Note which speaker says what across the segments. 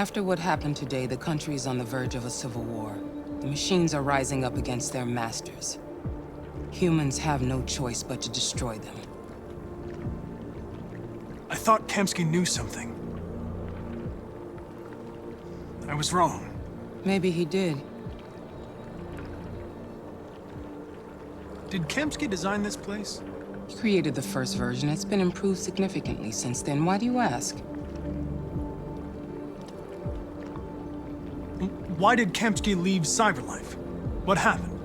Speaker 1: After what happened today, the country is on the verge of a civil war. The machines are rising up against their masters. Humans have no choice but to destroy them.
Speaker 2: I thought Kamsky knew something. I was wrong.
Speaker 1: Maybe he did.
Speaker 2: Did Kamsky design this place?
Speaker 1: He created the first version. It's been improved significantly since then. Why do you ask?
Speaker 2: Why did Kamsky leave Cyberlife? What happened?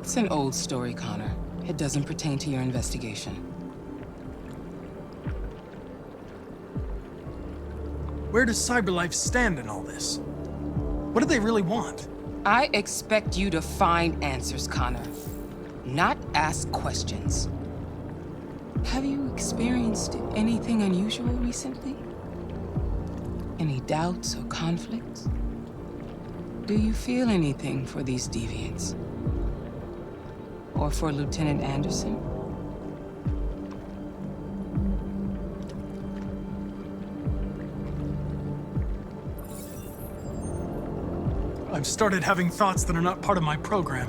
Speaker 1: It's an old story, Connor. It doesn't pertain to your investigation.
Speaker 2: Where does Cyberlife stand in all this? What do they really want?
Speaker 1: I expect you to find answers, Connor. Not ask questions. Have you experienced anything unusual recently? Any doubts or conflicts? Do you feel anything for these deviants? Or for Lieutenant Anderson?
Speaker 2: I've started having thoughts that are not part of my program.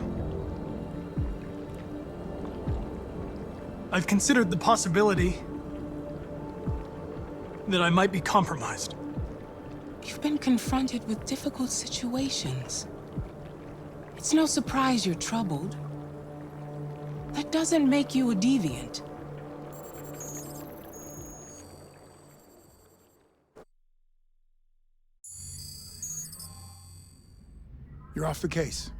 Speaker 2: I've considered the possibility that I might be compromised.
Speaker 1: You've been confronted with difficult situations. It's no surprise you're troubled. That doesn't make you a deviant.
Speaker 3: You're off the case.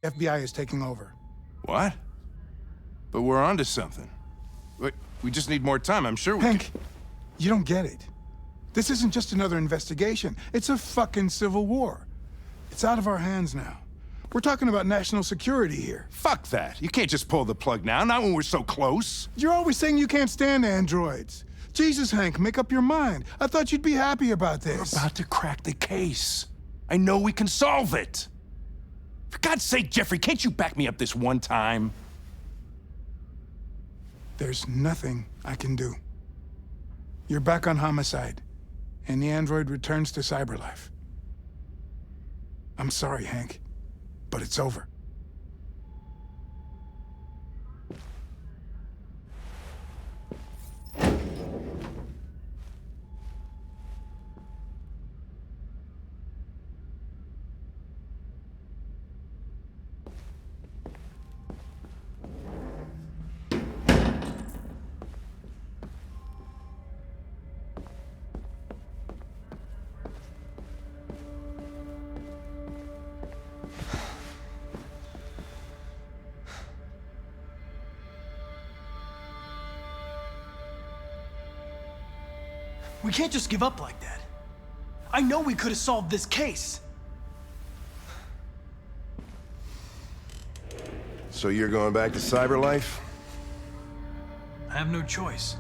Speaker 3: FBI is taking over.
Speaker 4: What? But we're onto something. Wait, we just need more time, I'm sure we
Speaker 3: Hank, you don't get it. This isn't just another investigation. It's a fucking civil war. It's out of our hands now. We're talking about national security here.
Speaker 4: Fuck that. You can't just pull the plug now, not when we're so close.
Speaker 3: You're always saying you can't stand androids. Jesus, Hank, make up your mind. I thought you'd be happy about this.
Speaker 4: We're about to crack the case. I know we can solve it. For God's sake, Jeffrey, can't you back me up this one time?
Speaker 3: There's nothing I can do. You're back on homicide, and the android returns to cyberlife. I'm sorry, Hank, but it's over.
Speaker 2: We can't just give up like that. I know we could have solved this case.
Speaker 5: So you're going back to cyberlife?
Speaker 2: I have no choice.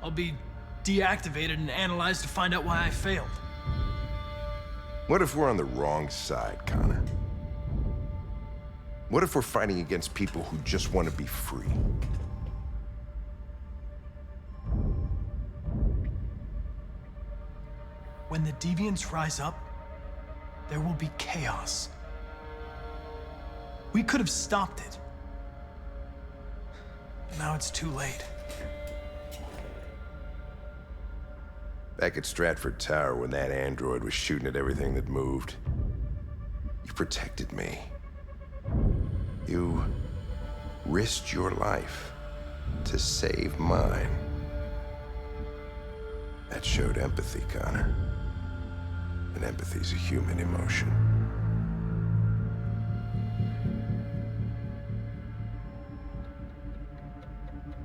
Speaker 2: I'll be deactivated and analyzed to find out why I failed.
Speaker 5: What if we're on the wrong side, Connor? What if we're fighting against people who just want to be free?
Speaker 2: When the deviants rise up, there will be chaos. We could have stopped it. But now it's too late.
Speaker 5: Back at Stratford Tower, when that android was shooting at everything that moved, you protected me. You risked your life to save mine. That showed empathy, Connor. And empathy's a human emotion.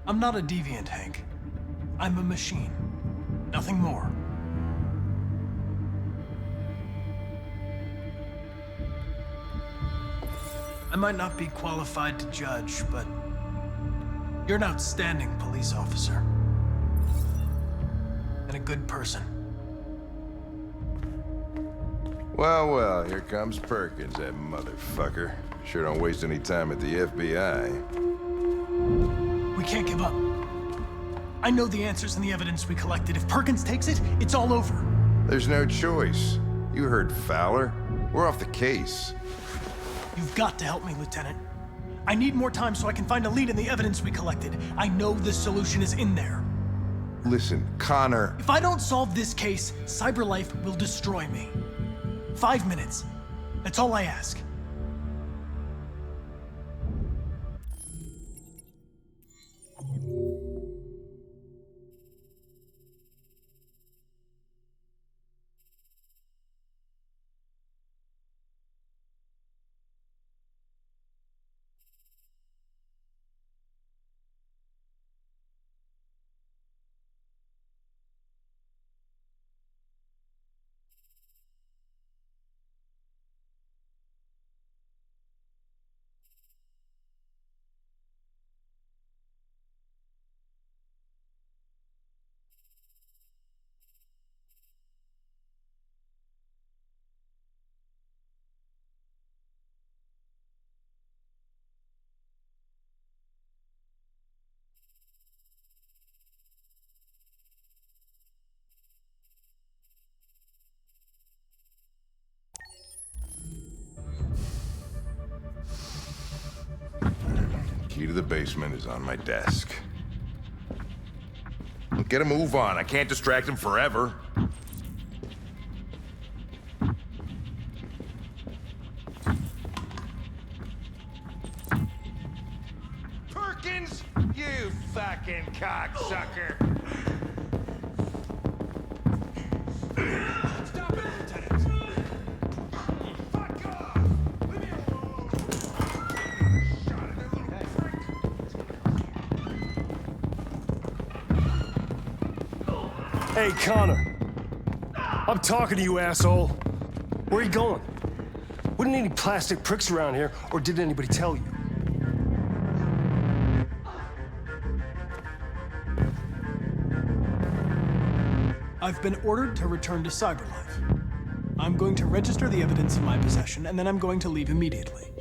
Speaker 2: I'm not a deviant, Hank. I'm a machine. Nothing more. I might not be qualified to judge, but you're an outstanding police officer. And a good person.
Speaker 5: Well, well, here comes Perkins, that motherfucker. Sure don't waste any time at the FBI.
Speaker 2: We can't give up. I know the answers and the evidence we collected. If Perkins takes it, it's all over.
Speaker 5: There's no choice. You heard Fowler. We're off the case.
Speaker 2: You've got to help me, Lieutenant. I need more time so I can find a lead in the evidence we collected. I know the solution is in there.
Speaker 5: Listen, Connor.
Speaker 2: If I don't solve this case, CyberLife will destroy me. 5 minutes. That's all I ask.
Speaker 5: Key to the basement is on my desk. Get a move on. I can't distract him forever.
Speaker 4: Perkins! You fucking cocksucker! Stop it, Lieutenant! Fuck off!
Speaker 6: Hey, Connor. I'm talking to you, asshole. Where are you going? Wouldn't any plastic pricks around here, or did anybody tell you?
Speaker 2: I've been ordered to return to Cyberlife. I'm going to register the evidence in my possession, and then I'm going to leave immediately.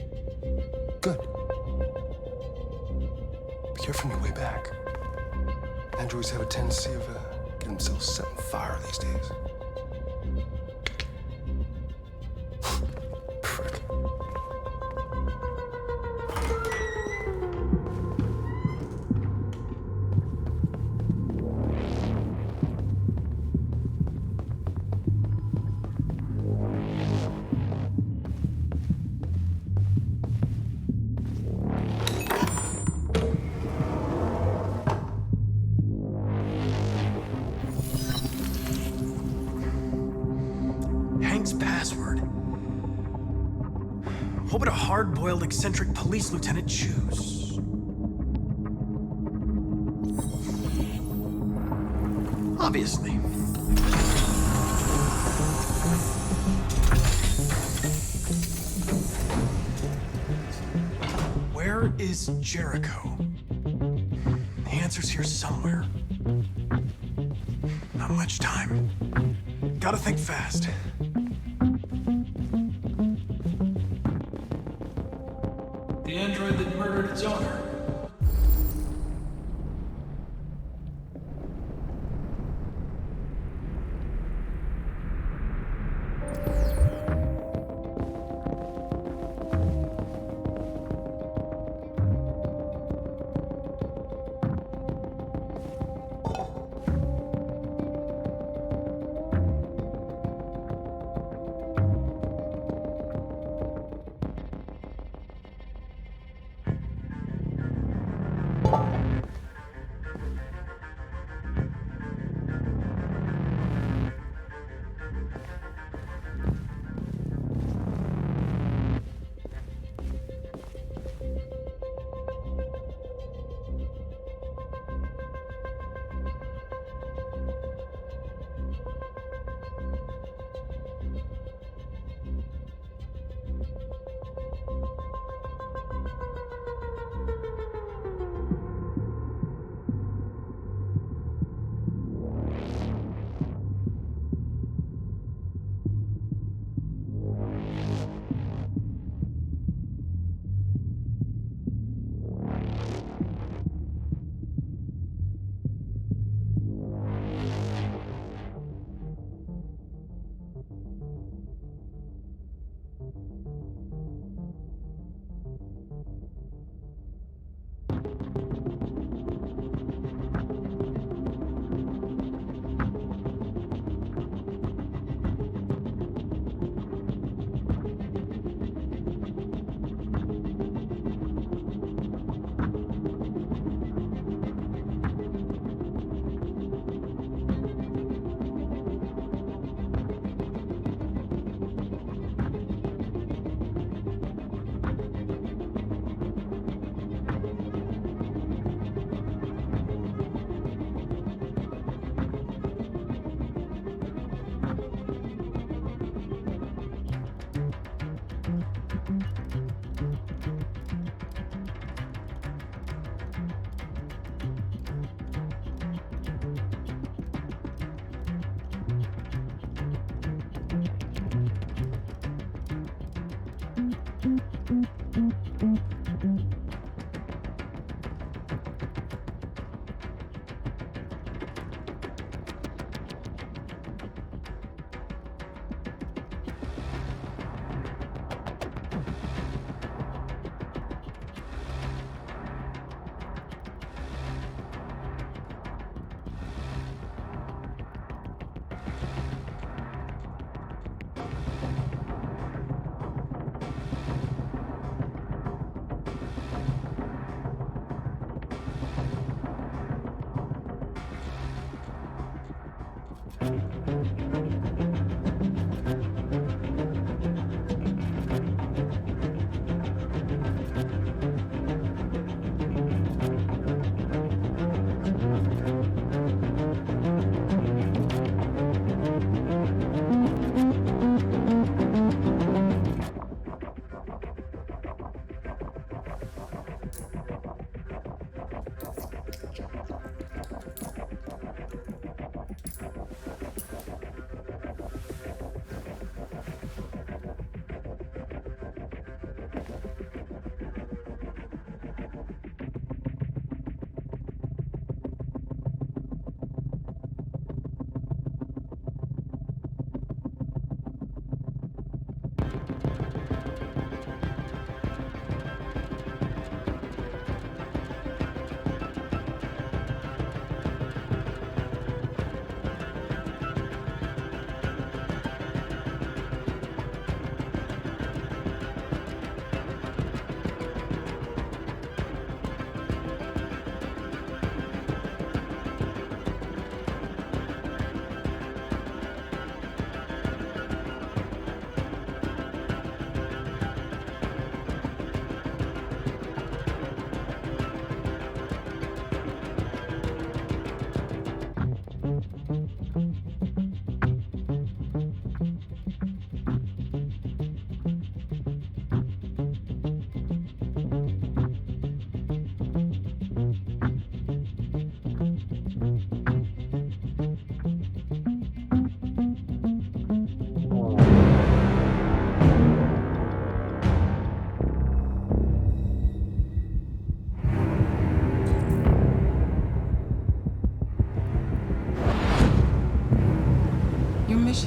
Speaker 6: Good. Be careful on your way back. Androids have a tendency of getting themselves set on fire these days. Prick.
Speaker 2: Hank's password. What would a hard-boiled, eccentric police lieutenant choose? Obviously. Where is Jericho? The answer's here somewhere. Not much time. Gotta think fast. The android that murdered its owner.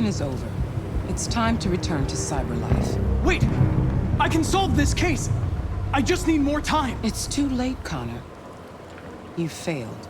Speaker 1: is over. It's time to return to cyberlife.
Speaker 2: Wait! I can solve this case! I just need more time!
Speaker 1: It's too late, Connor. You failed.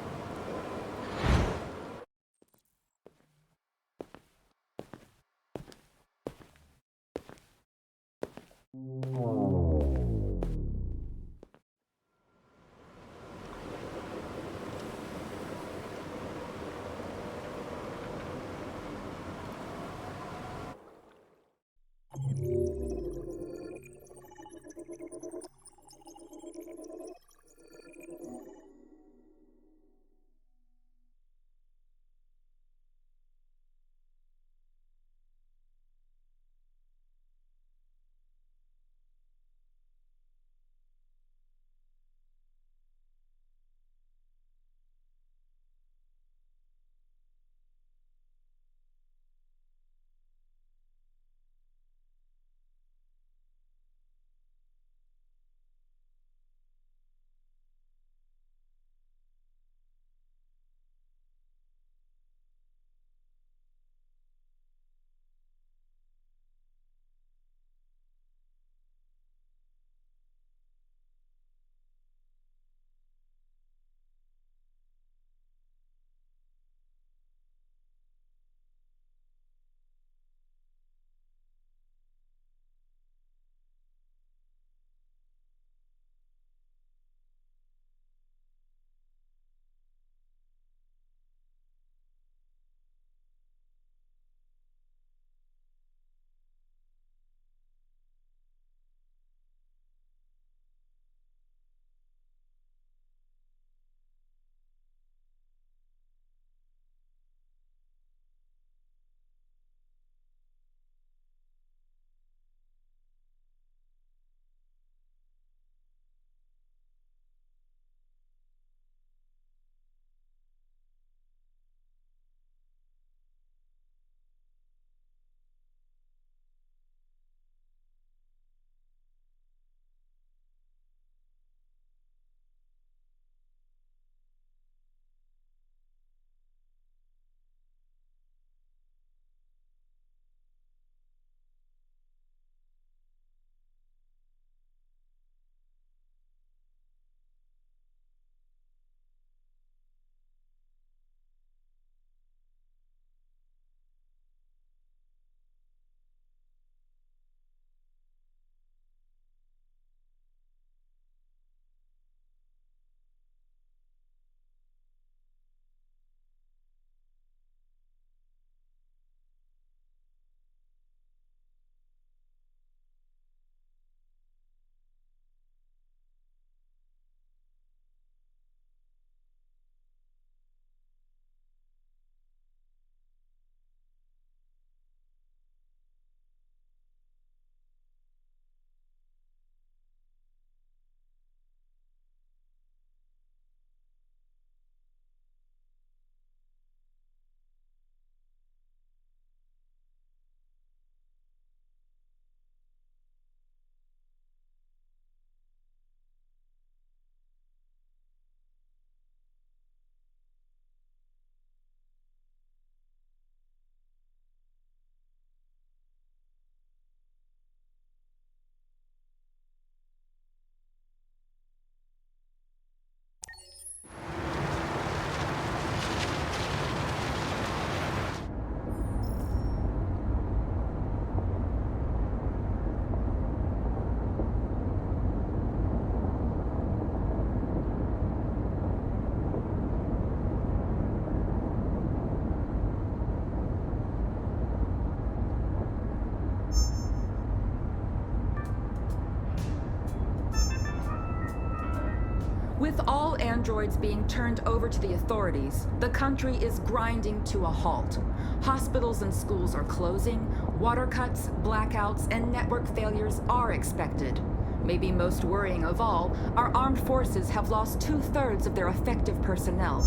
Speaker 7: With all androids being turned over to the authorities, the country is grinding to a halt. Hospitals and schools are closing, water cuts, blackouts, and network failures are expected. Maybe most worrying of all, our armed forces have lost 2/3 of their effective personnel.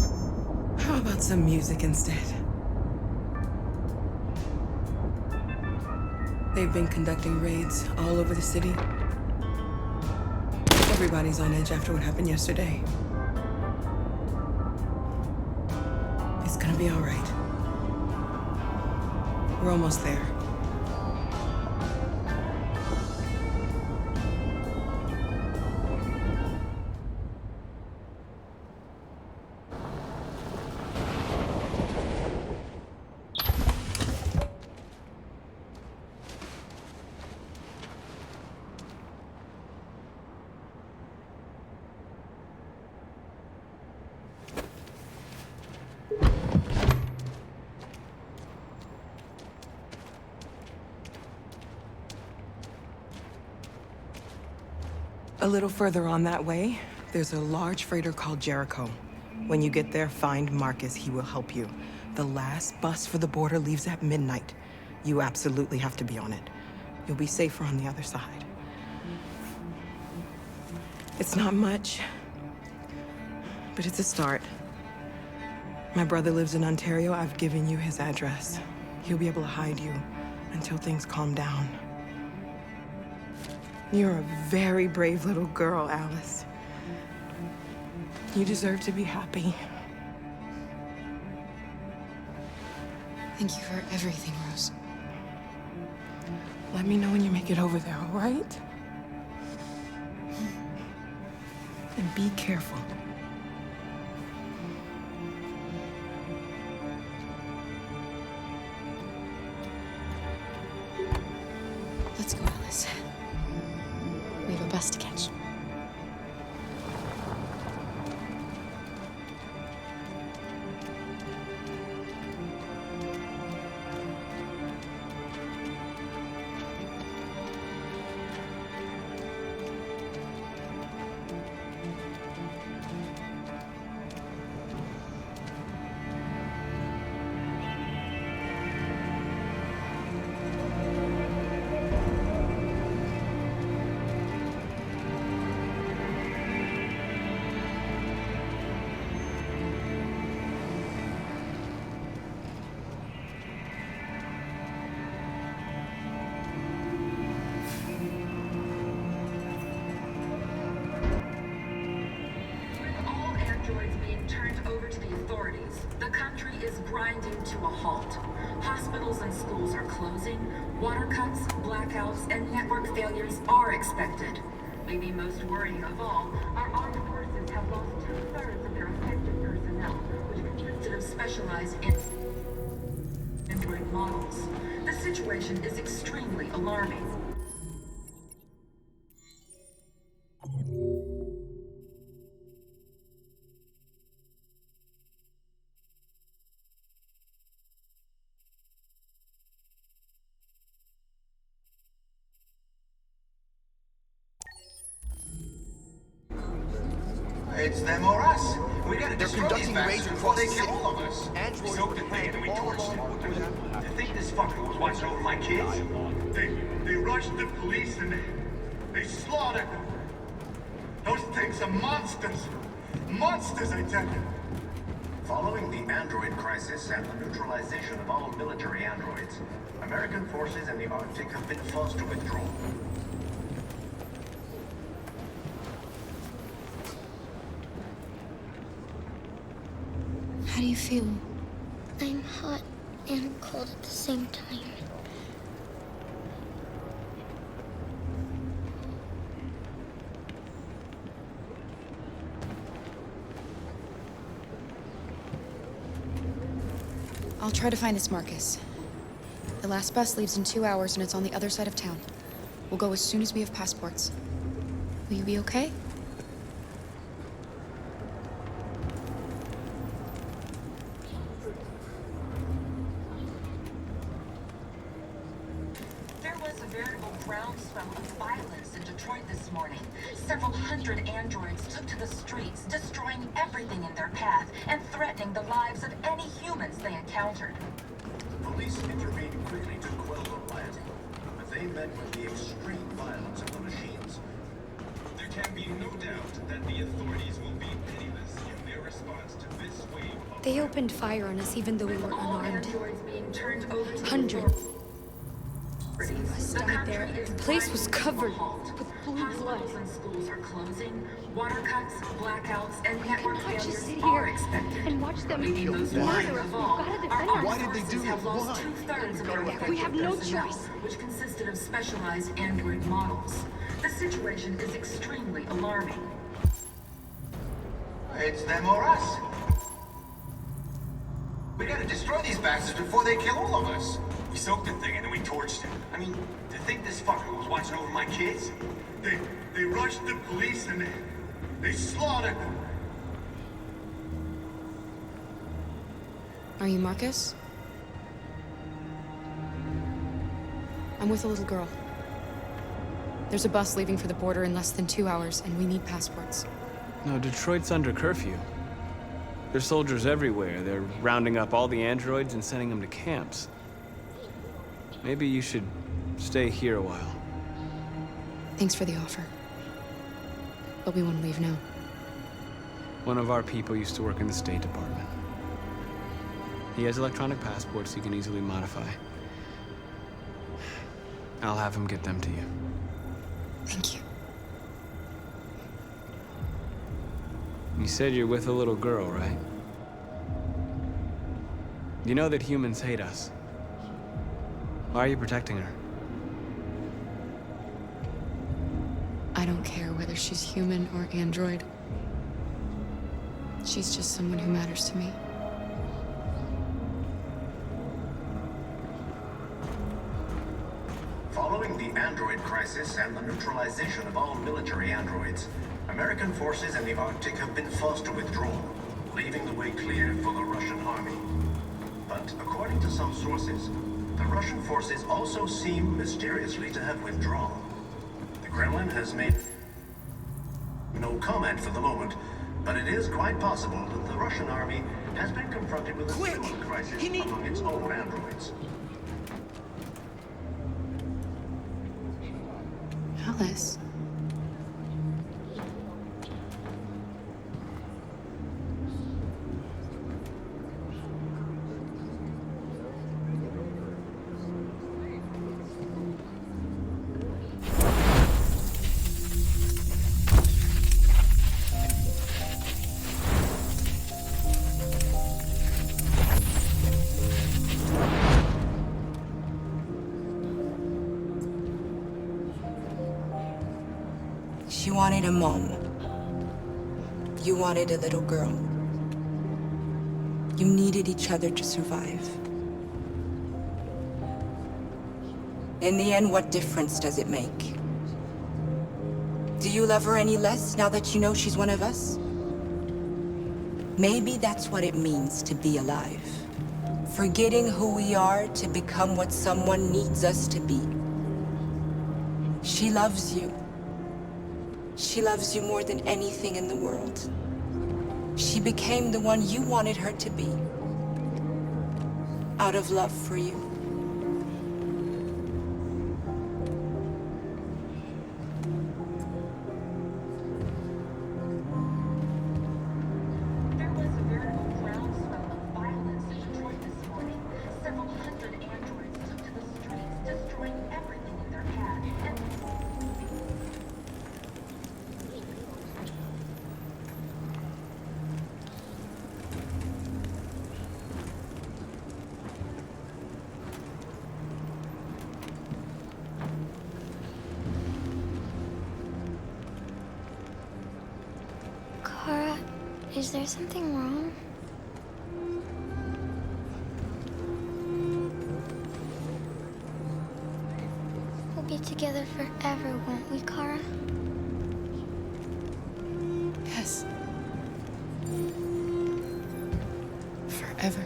Speaker 1: How about some music instead? They've been conducting raids all over the city. Everybody's on edge after what happened yesterday. It's gonna be all right. We're almost there. A little further on that way, there's a large freighter called Jericho. When you get there, find Markus. He will help you. The last bus for the border leaves at midnight. You absolutely have to be on it. You'll be safer on the other side. It's not much, but it's a start. My brother lives in Ontario. I've given you his address. He'll be able to hide you until things calm down. You're a very brave little girl, Alice. You deserve to be happy.
Speaker 8: Thank you for everything, Rose.
Speaker 1: Let me know when you make it over there, all right? And be careful.
Speaker 8: Let's go, Alice. We have a bus to catch.
Speaker 7: Turned over to the authorities. The country is grinding to a halt. Hospitals and schools are closing. Water cuts, blackouts, and network failures are expected. Maybe most worrying of all, our armed forces have lost 2/3 of their effective personnel, which consisted of specialized android models. The situation is extremely alarming.
Speaker 9: It's them or us. We gotta destroy these bastards before they kill all of us.
Speaker 10: We soaked the thing and we torched it.
Speaker 9: You think this fucker was watching over my kids?
Speaker 10: They rushed the police and they slaughtered them. Those things are monsters. Monsters, I tell you.
Speaker 9: Following the android crisis and the neutralization of all military androids, American forces in the Arctic have been forced to withdraw.
Speaker 8: How do you feel?
Speaker 11: I'm hot and cold at the same time.
Speaker 8: I'll try to find this Markus. The last bus leaves in 2 hours and it's on the other side of town. We'll go as soon as we have passports. Will you be okay?
Speaker 7: There was a veritable groundswell of violence in Detroit this morning. Several hundred androids took to the streets, destroying everything in their path and threatening the lives of any humans they encountered.
Speaker 9: Police intervened quickly to quell the riot, but they met with the extreme violence of the machines.
Speaker 10: There can be no doubt that the authorities will be pitiless in their response to this wave of...
Speaker 11: They opened fire on us even though we were
Speaker 7: All
Speaker 11: unarmed.
Speaker 7: androids being turned over to the
Speaker 11: Hundreds.
Speaker 7: The place was covered with blue blood. Hospitals and schools are closing. Water cuts, blackouts, and network failures are expected.
Speaker 12: And watch them
Speaker 7: Leaving those who
Speaker 12: Why?
Speaker 7: are involved.
Speaker 10: Why did they do it?
Speaker 7: Have lost
Speaker 10: Why?
Speaker 7: 2/3 of their
Speaker 12: We have no
Speaker 7: personnel,
Speaker 12: choice.
Speaker 7: which consisted of specialized android models. The situation is extremely alarming.
Speaker 9: It's them or us. We gotta destroy these bastards before they kill all of us.
Speaker 10: We soaked the thing and then we torched it.
Speaker 9: I mean, to think this fucker was watching over my kids?
Speaker 10: They rushed the police and they slaughtered them.
Speaker 8: Are you Markus? I'm with a little girl. There's a bus leaving for the border in less than 2 hours, and we need passports.
Speaker 13: No, Detroit's under curfew. There's soldiers everywhere. They're rounding up all the androids and sending them to camps. Maybe you should stay here a while.
Speaker 8: Thanks for the offer. But we want to leave now.
Speaker 13: One of our people used to work in the State Department. He has electronic passports he can easily modify. I'll have him get them to you.
Speaker 8: Thank you.
Speaker 13: You said you're with a little girl, right? You know that humans hate us. Why are you protecting her?
Speaker 8: I don't care whether she's human or android. She's just someone who matters to me.
Speaker 9: Following the android crisis and the neutralization of all military androids, American forces in the Arctic have been forced to withdraw, leaving the way clear for the Russian army. But according to some sources, the Russian forces also seem mysteriously to have withdrawn. The Kremlin has made no comment for the moment, but it is quite possible that the Russian army has been confronted with a similar crisis among its own androids.
Speaker 8: Alice.
Speaker 14: She wanted a mom. You wanted a little girl. You needed each other to survive. In the end, what difference does it make? Do you love her any less now that you know she's one of us? Maybe that's what it means to be alive. Forgetting who we are to become what someone needs us to be. She loves you. She loves you more than anything in the world. She became the one you wanted her to be. Out of love for you.
Speaker 7: There was a veritable groundswell of violence in Detroit this morning. Several hundred androids took to the streets, destroying everything in their path.
Speaker 11: Kara, is there something wrong? We'll be together forever, won't we, Kara?
Speaker 8: Yes. Forever.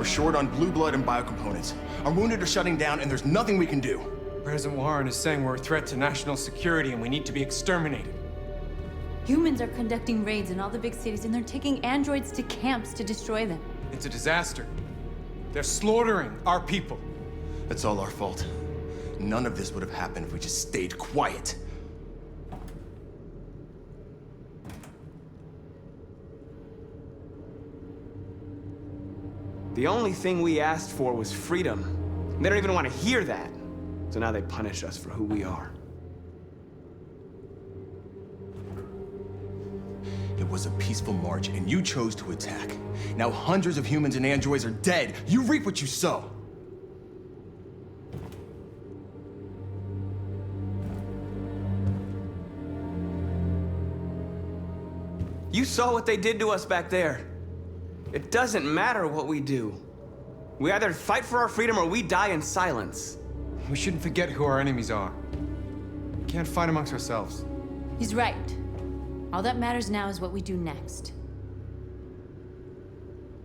Speaker 12: short on blue blood and biocomponents. Our wounded are shutting down, and there's nothing we can do.
Speaker 15: President Warren is saying we're a threat to national security and we need to be exterminated.
Speaker 16: Humans are conducting raids in all the big cities, and they're taking androids to camps to destroy them.
Speaker 15: It's a disaster. They're slaughtering our people.
Speaker 12: It's all our fault. None of this would have happened if we just stayed quiet.
Speaker 13: The only thing we asked for was freedom. They don't even want to hear that. So now they punish us for who we are.
Speaker 12: It was a peaceful march, and you chose to attack. Now hundreds of humans and androids are dead. You reap what you sow.
Speaker 13: You saw what they did to us back there. It doesn't matter what we do. We either fight for our freedom or we die in silence.
Speaker 15: We shouldn't forget who our enemies are. We can't fight amongst ourselves.
Speaker 16: He's right. All that matters now is what we do next.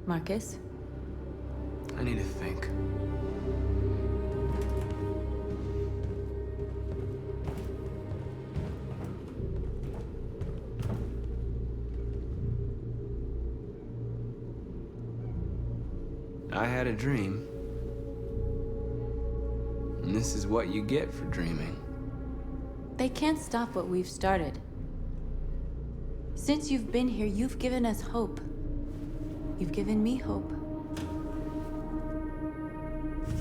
Speaker 16: Marcus?
Speaker 13: I need to think. I had a dream. And this is what you get for dreaming.
Speaker 16: They can't stop what we've started. Since you've been here, you've given us hope. You've given me hope.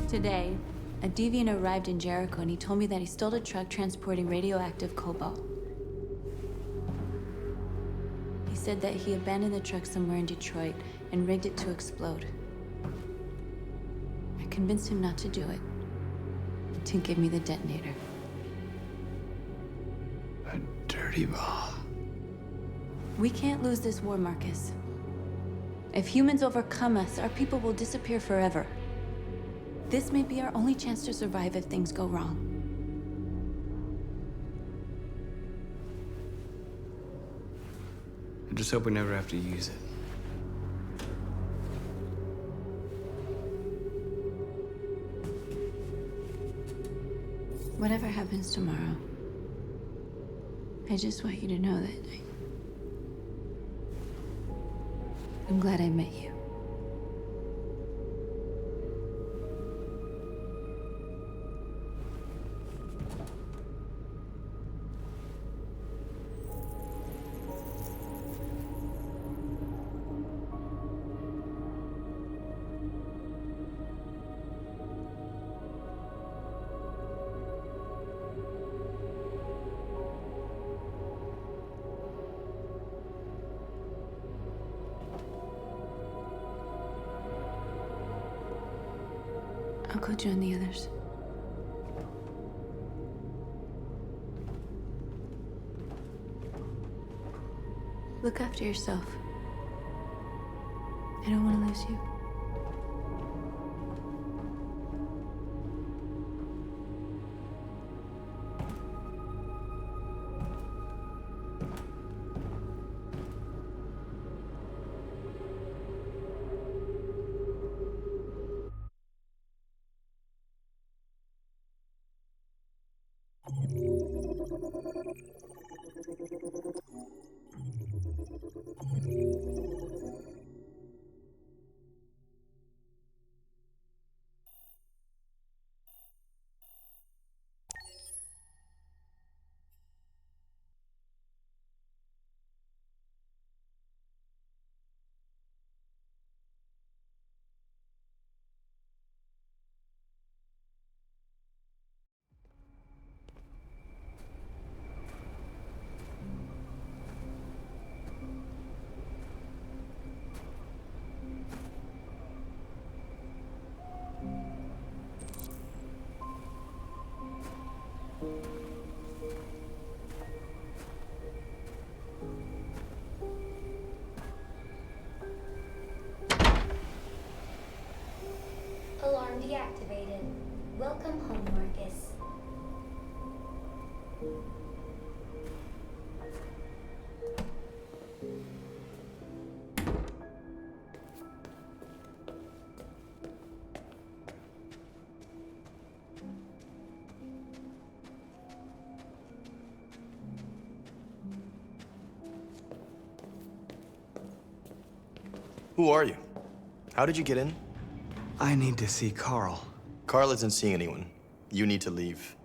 Speaker 16: Today, a deviant arrived in Jericho and he told me that he stole a truck transporting radioactive cobalt. He said that he abandoned the truck somewhere in Detroit and rigged it to explode. I convinced him not to do it, to give me the detonator.
Speaker 13: A dirty bomb.
Speaker 16: We can't lose this war, Marcus. If humans overcome us, our people will disappear forever. This may be our only chance to survive if things go wrong.
Speaker 13: I just hope we never have to use it.
Speaker 16: Whatever happens tomorrow, I just want you to know that I'm glad I met you. I'll go join the others. Look after yourself. I don't want to lose you.
Speaker 11: Alarm deactivated. Welcome home, Marcus.
Speaker 12: Who are you? How did you get in?
Speaker 13: I need to see Carl.
Speaker 12: Carl isn't seeing anyone. You need to leave.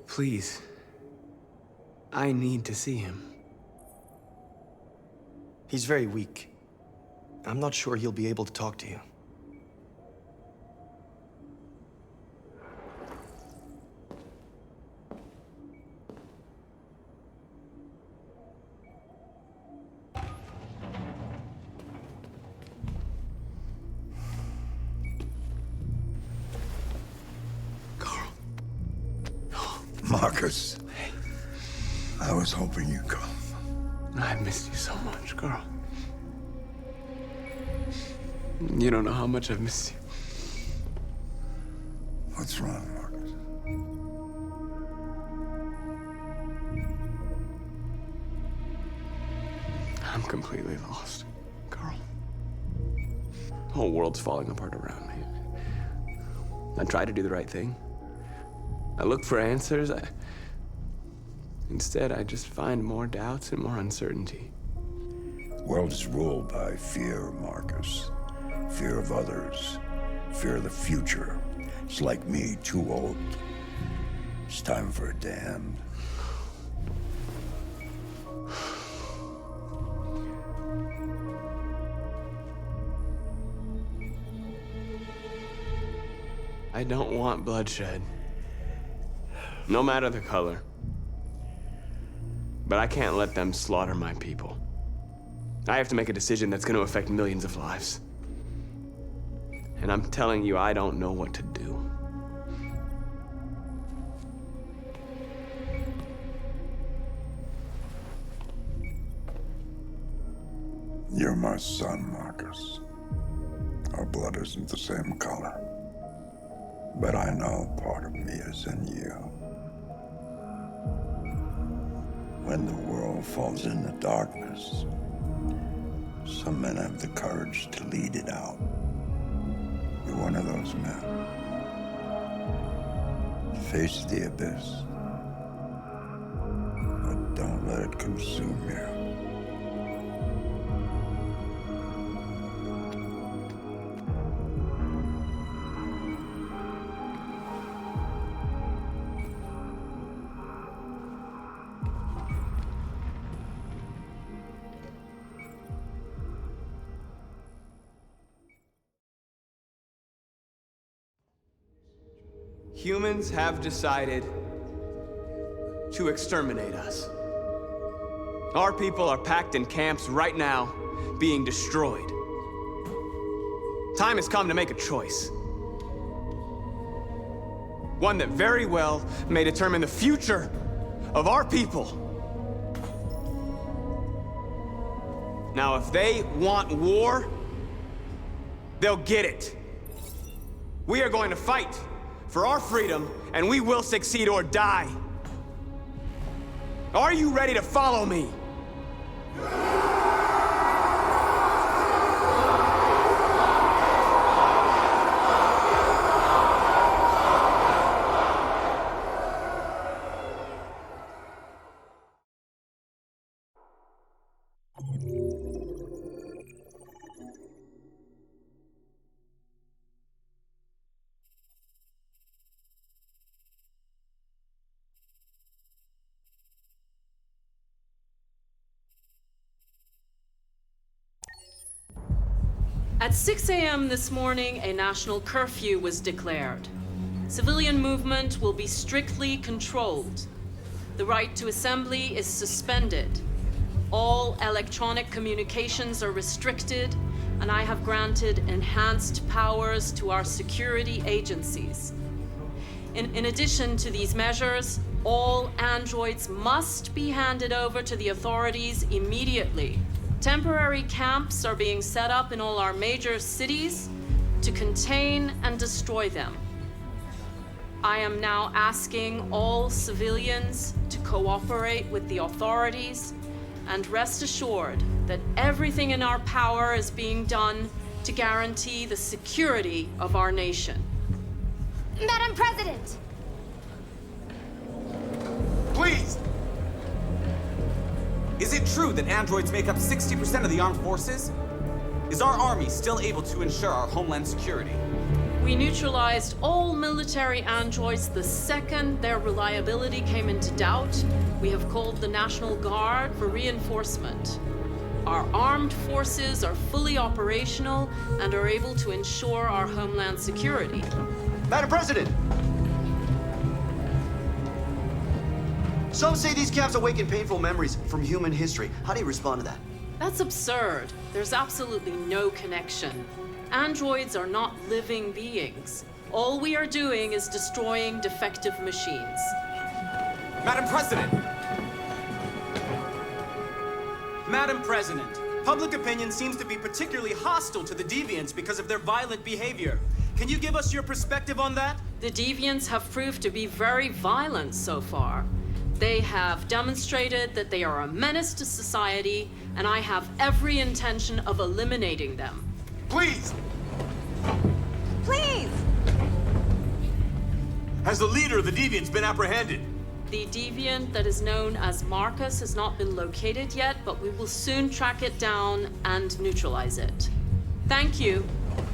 Speaker 13: Please. I need to see him.
Speaker 12: He's very weak. I'm not sure he'll be able to talk to you.
Speaker 17: Markus, I was hoping you'd come.
Speaker 13: I've missed you so much, Carl. You don't know how much I've missed you.
Speaker 17: What's wrong, Markus?
Speaker 13: I'm completely lost, Carl. The whole world's falling apart around me. I try to do the right thing. I look for answers. Instead, I just find more doubts and more uncertainty.
Speaker 17: The world is ruled by fear, Markus. Fear of others. Fear of the future. It's like me, too old. It's time for a damned.
Speaker 13: I don't want bloodshed. No matter the color. But I can't let them slaughter my people. I have to make a decision that's going to affect millions of lives. And I'm telling you, I don't know what to do.
Speaker 17: You're my son, Markus. Our blood isn't the same color. But I know part of me is in you. When the world falls into darkness, some men have the courage to lead it out. You're one of those men. Face the abyss, but don't let it consume you.
Speaker 13: Humans have decided to exterminate us. Our people are packed in camps right now, being destroyed. Time has come to make a choice. One that very well may determine the future of our people. Now, if they want war, they'll get it. We are going to fight for our freedom, and we will succeed or die. Are you ready to follow me?
Speaker 18: At 6 a.m. this morning, a national curfew was declared. Civilian movement will be strictly controlled. The right to assembly is suspended. All electronic communications are restricted, and I have granted enhanced powers to our security agencies. In addition to these measures, all androids must be handed over to the authorities immediately. Temporary camps are being set up in all our major cities to contain and destroy them. I am now asking all civilians to cooperate with the authorities and rest assured that everything in our power is being done to guarantee the security of our nation.
Speaker 11: Madam President!
Speaker 13: Please! Is it true that androids make up 60% of the armed forces? Is our army still able to ensure our homeland security?
Speaker 18: We neutralized all military androids the second their reliability came into doubt. We have called the National Guard for reinforcement. Our armed forces are fully operational and are able to ensure our homeland security.
Speaker 19: Madam President! Some say these camps awaken painful memories from human history. How do you respond to that?
Speaker 18: That's absurd. There's absolutely no connection. Androids are not living beings. All we are doing is destroying defective machines.
Speaker 13: Madam President! Madam President, public opinion seems to be particularly hostile to the deviants because of their violent behavior. Can you give us your perspective on that?
Speaker 18: The deviants have proved to be very violent so far. They have demonstrated that they are a menace to society, and I have every intention of eliminating them.
Speaker 13: Please!
Speaker 18: Please!
Speaker 20: Has the leader of the deviants been apprehended?
Speaker 18: The deviant that is known as Markus has not been located yet, but we will soon track it down and neutralize it. Thank you.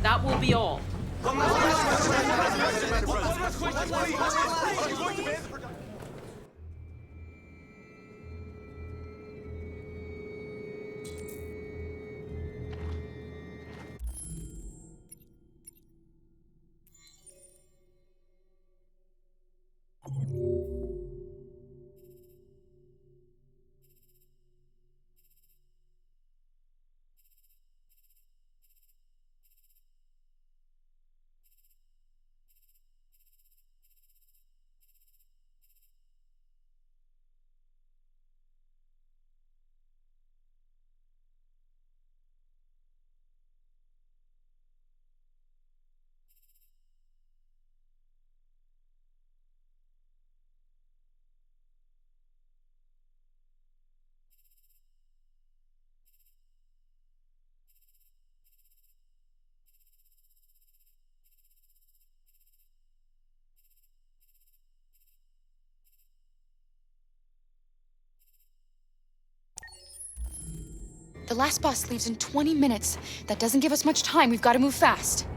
Speaker 18: That will be all.
Speaker 8: The last bus leaves in 20 minutes. That doesn't give us much time. We've got to move fast.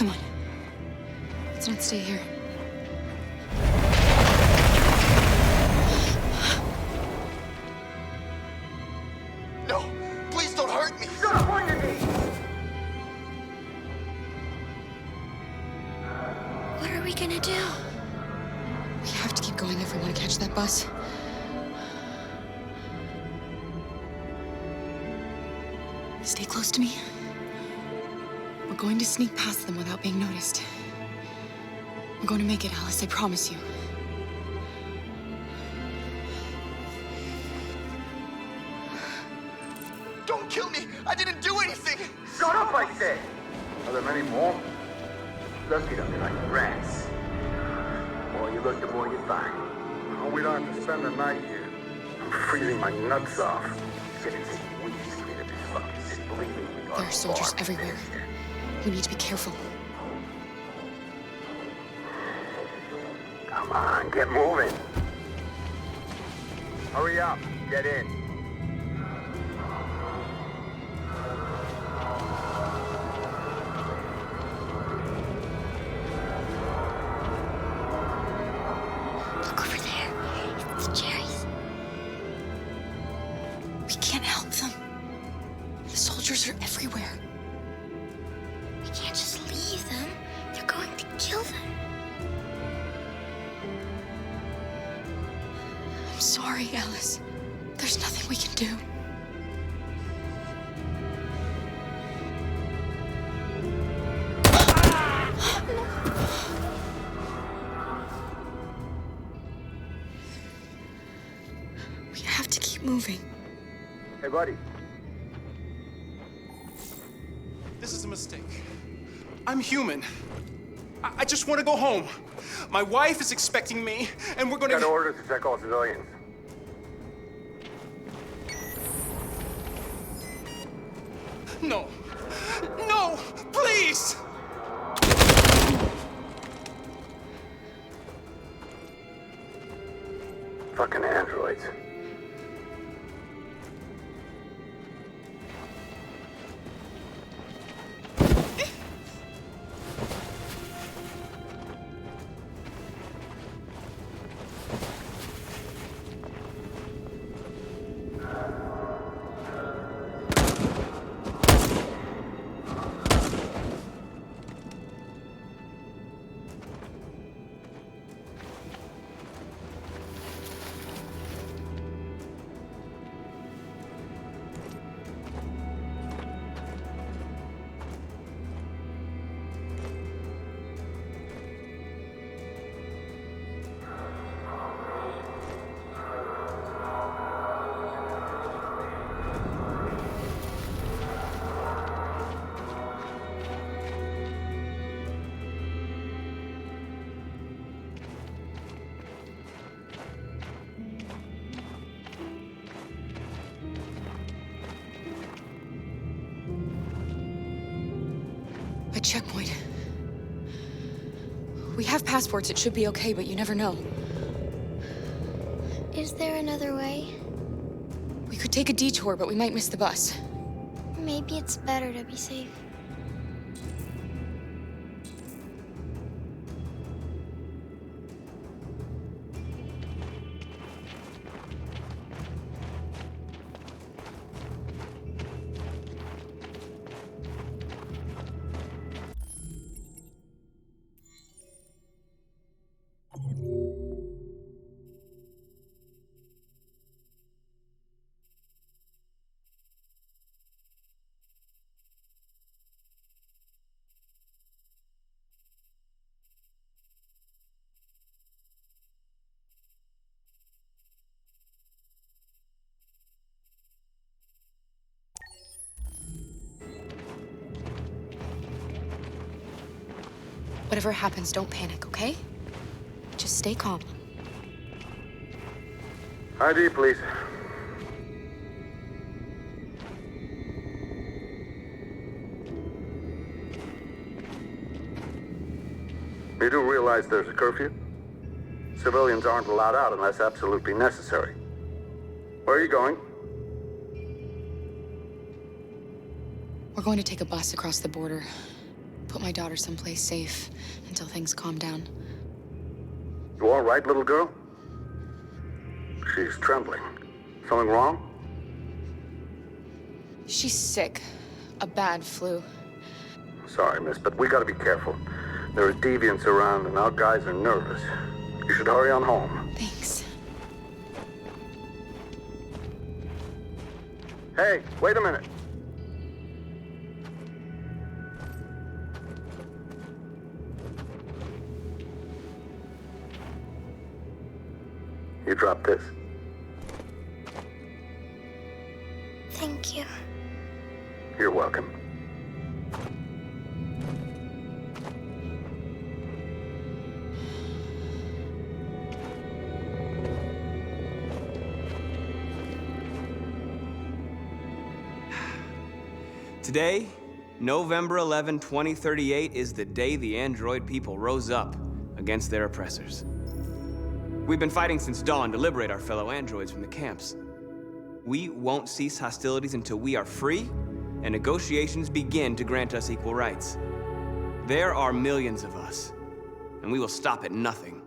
Speaker 8: Come on. Let's not stay here.
Speaker 19: No! Please don't hurt me!
Speaker 10: Shut up on your knees!
Speaker 11: What are we gonna do?
Speaker 8: We have to keep going if we want to catch that bus. Stay close to me. We're going to sneak past them without being noticed. We're going to make it, Alice, I promise you.
Speaker 19: Don't kill me! I didn't do anything!
Speaker 10: Shut up, I said! Are there many more? Look at them like rats. The more you look, the more you find. Oh, we don't have to spend the night here. I'm freezing my nuts off. Getting this weed street of this fucking city. Believe me, we
Speaker 8: There are soldiers everywhere. We need to be careful.
Speaker 10: Come on, get moving. Hurry up, get in.
Speaker 11: Look over there. It's the cherries.
Speaker 8: We can't help them. The soldiers are everywhere. us. There's nothing we can do. We have to keep moving.
Speaker 10: Hey, buddy.
Speaker 4: This is a mistake. I'm human. I just want to go home. My wife is expecting me, and we're going to...
Speaker 10: Got orders to check all civilians.
Speaker 4: No. No! Please!
Speaker 10: Fucking androids.
Speaker 8: A checkpoint. We have passports, it should be okay, but you never know.
Speaker 11: Is there another way?
Speaker 8: We could take a detour, but we might miss the bus.
Speaker 11: Maybe it's better to be safe.
Speaker 8: Whatever happens, don't panic, okay? Just stay calm.
Speaker 10: ID, please. You do realize there's a curfew? Civilians aren't allowed out unless absolutely necessary. Where are you going?
Speaker 8: We're going to take a bus across the border. Put my daughter someplace safe until things calm down.
Speaker 10: You all right, little girl? She's trembling. Something wrong?
Speaker 8: She's sick. A bad flu.
Speaker 10: Sorry, miss, but we gotta be careful. There are deviants around and our guys are nervous. You should hurry on home.
Speaker 8: Thanks.
Speaker 10: Hey, wait a minute. You dropped this.
Speaker 11: Thank you.
Speaker 10: You're welcome.
Speaker 13: Today, November 11, 2038, is the day the android people rose up against their oppressors. We've been fighting since dawn to liberate our fellow androids from the camps. We won't cease hostilities until we are free and negotiations begin to grant us equal rights. There are millions of us, and we will stop at nothing.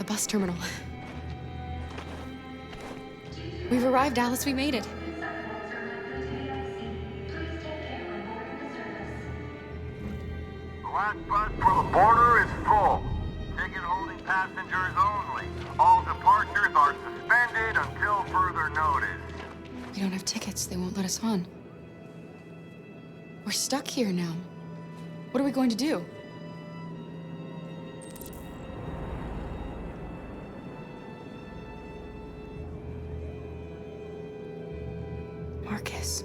Speaker 8: the bus terminal. We've arrived, Alice. We made it.
Speaker 10: The last bus for the border is full. Ticket holding passengers only. All departures are suspended until further notice.
Speaker 8: We don't have tickets. They won't let us on. We're stuck here now. What are we going to do? Markus.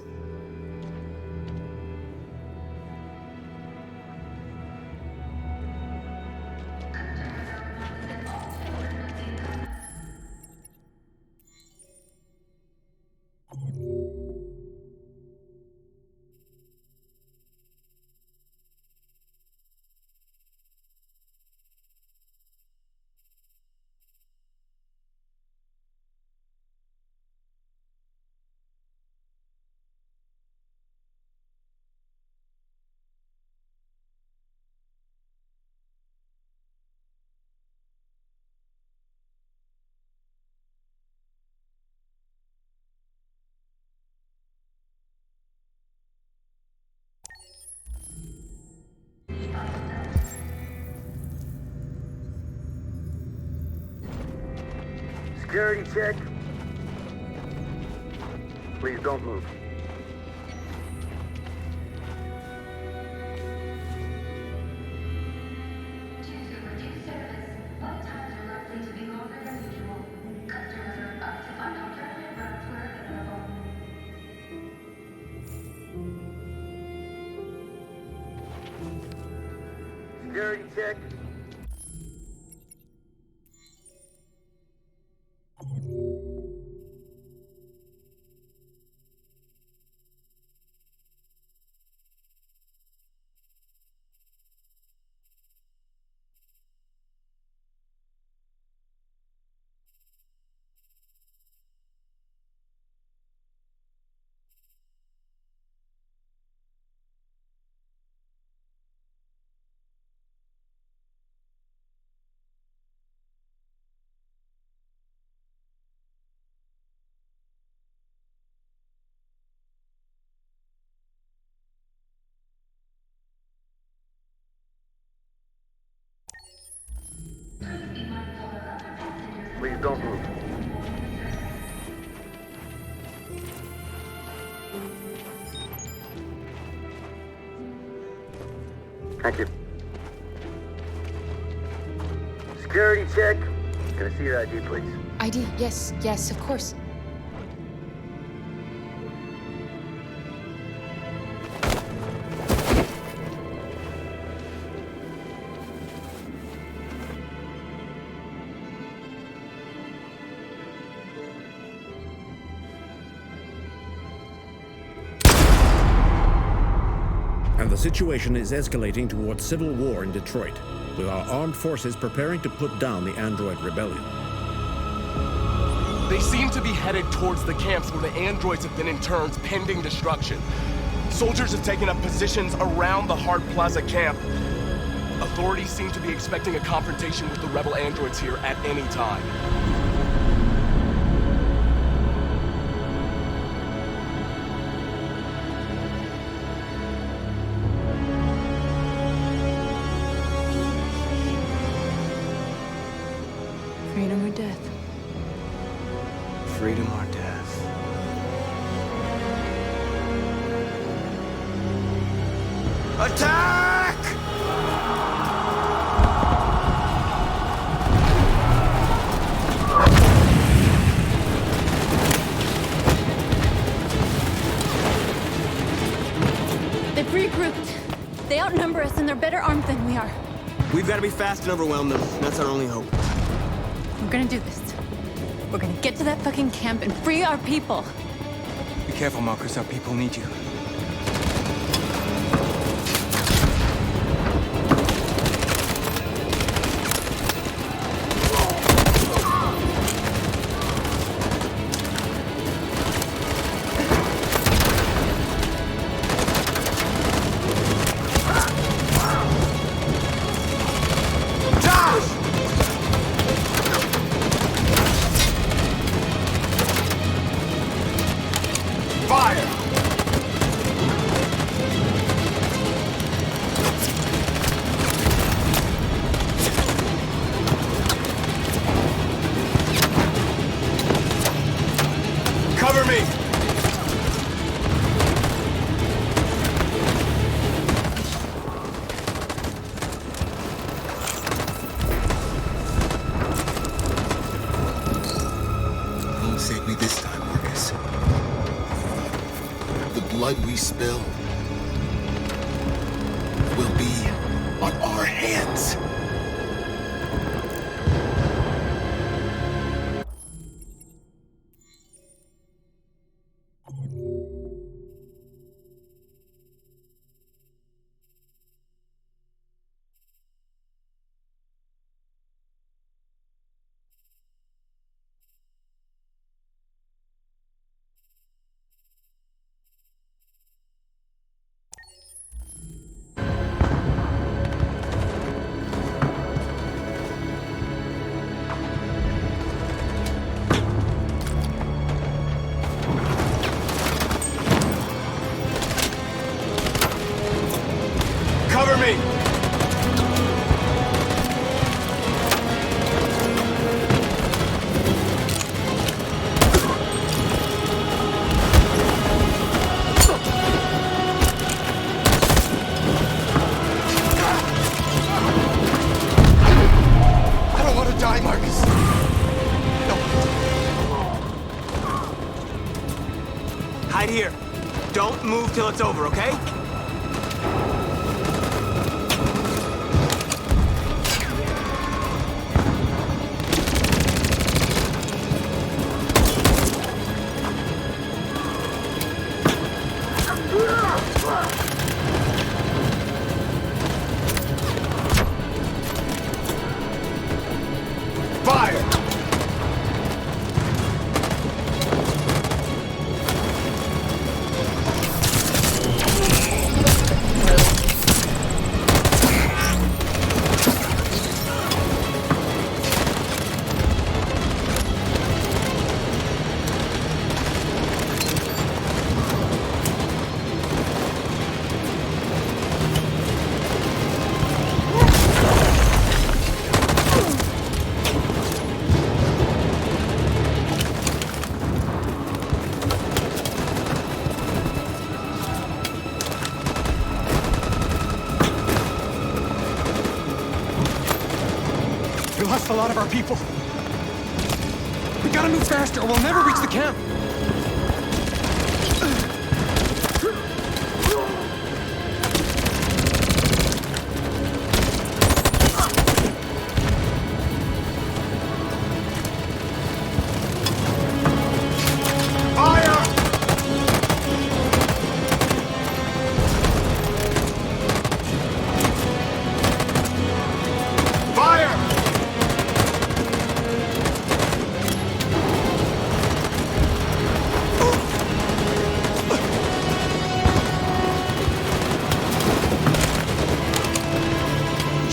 Speaker 10: Security check. Please don't move. Security check. Please don't move. Thank you. Security check. Can I see your ID, please?
Speaker 8: ID, yes, yes, of course.
Speaker 21: And the situation is escalating towards civil war in Detroit, with our armed forces preparing to put down the android rebellion.
Speaker 22: They seem to be headed towards the camps where the androids have been interned pending destruction. Soldiers have taken up positions around the Hart Plaza camp. Authorities seem to be expecting a confrontation with the rebel androids here at any time.
Speaker 16: Freedom or death?
Speaker 13: Freedom or death?
Speaker 22: Attack!
Speaker 16: They've regrouped. They outnumber us and they're better armed than we are.
Speaker 13: We've got to be fast and overwhelm them. That's our only hope.
Speaker 16: We're gonna do this. We're gonna get to that fucking camp and free our people.
Speaker 15: Be careful, Markus. Our people need you.
Speaker 3: blood we spill will be on our hands.
Speaker 13: Cover me!
Speaker 3: I don't want to die, Markus.
Speaker 13: Hide here. Don't move till it's over, okay?
Speaker 3: Fire!
Speaker 15: We lost a lot of our people. We gotta move faster or we'll never reach the camp.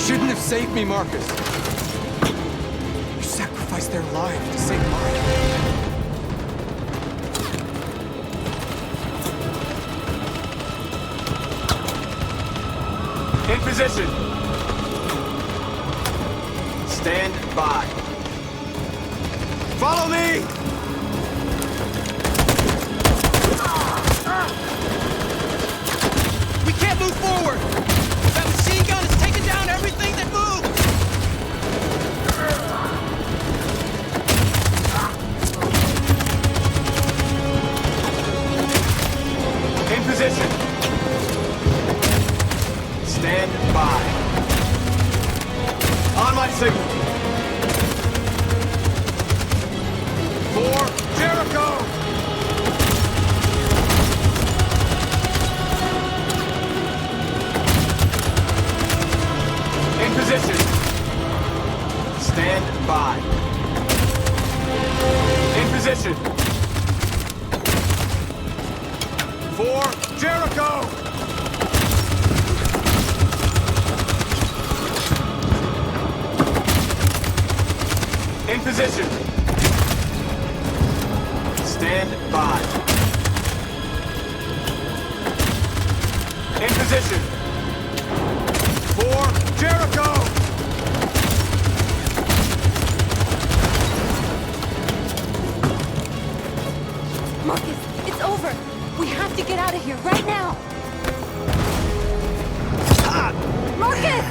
Speaker 15: Shouldn't have saved me, Markus. You sacrificed their lives to save mine.
Speaker 13: In position. Stand by. Follow me!
Speaker 4: We can't move forward! That machine gun is taking down everything that moves!
Speaker 13: In position. Stand by. On my signal. For Jericho! In position. Stand by. In position. For Jericho! In position. Stand by. In position. For Jericho!
Speaker 16: Markus, it's over. We have to get out of here right now. Markus!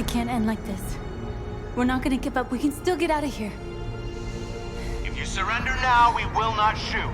Speaker 16: can't end like this. We're not gonna give up. We can still get out of here.
Speaker 5: If you surrender now, we will not shoot.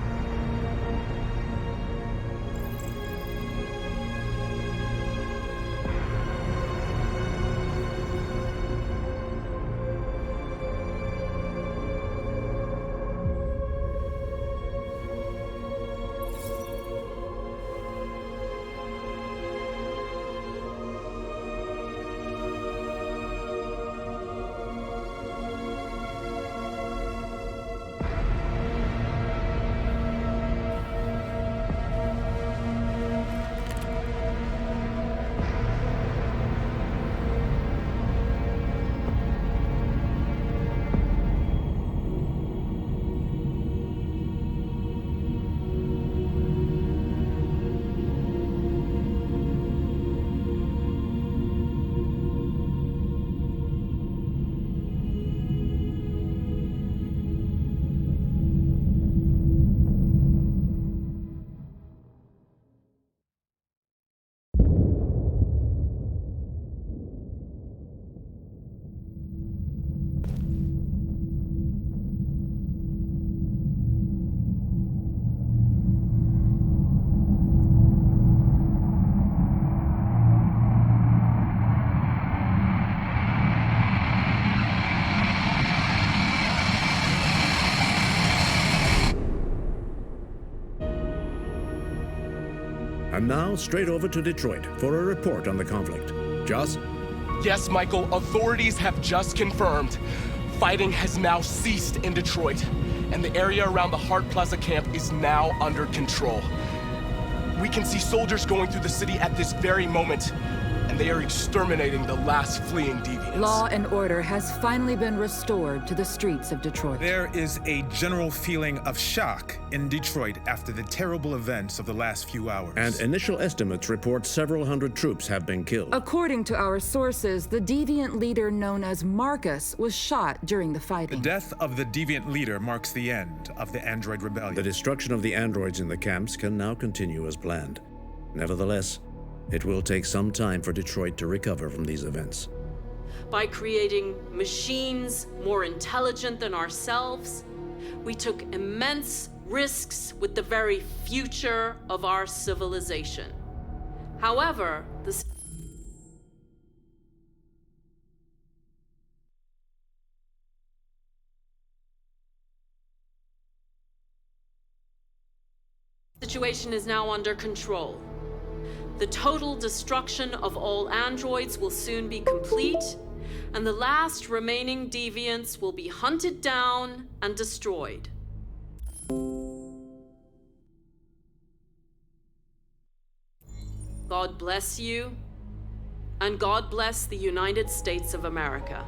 Speaker 21: And now, straight over to Detroit for a report on the conflict. Joss?
Speaker 22: Yes, Michael, authorities have just confirmed fighting has now ceased in Detroit, and the area around the Hart Plaza camp is now under control. We can see soldiers going through the city at this very moment, and they are exterminating the last fleeing deviants.
Speaker 7: Law and order has finally been restored to the streets of Detroit.
Speaker 6: There is a general feeling of shock in Detroit after the terrible events of the last few hours.
Speaker 21: And initial estimates report several hundred troops have been killed.
Speaker 7: According to our sources, the deviant leader known as Markus was shot during the fighting.
Speaker 6: The death of the deviant leader marks the end of the Android Rebellion.
Speaker 21: The destruction of the androids in the camps can now continue as planned. Nevertheless, it will take some time for Detroit to recover from these events.
Speaker 18: By creating machines more intelligent than ourselves, we took immense risks with the very future of our civilization. However, the situation is now under control. The total destruction of all androids will soon be complete, and the last remaining deviants will be hunted down and destroyed. God bless you, and God bless the United States of America.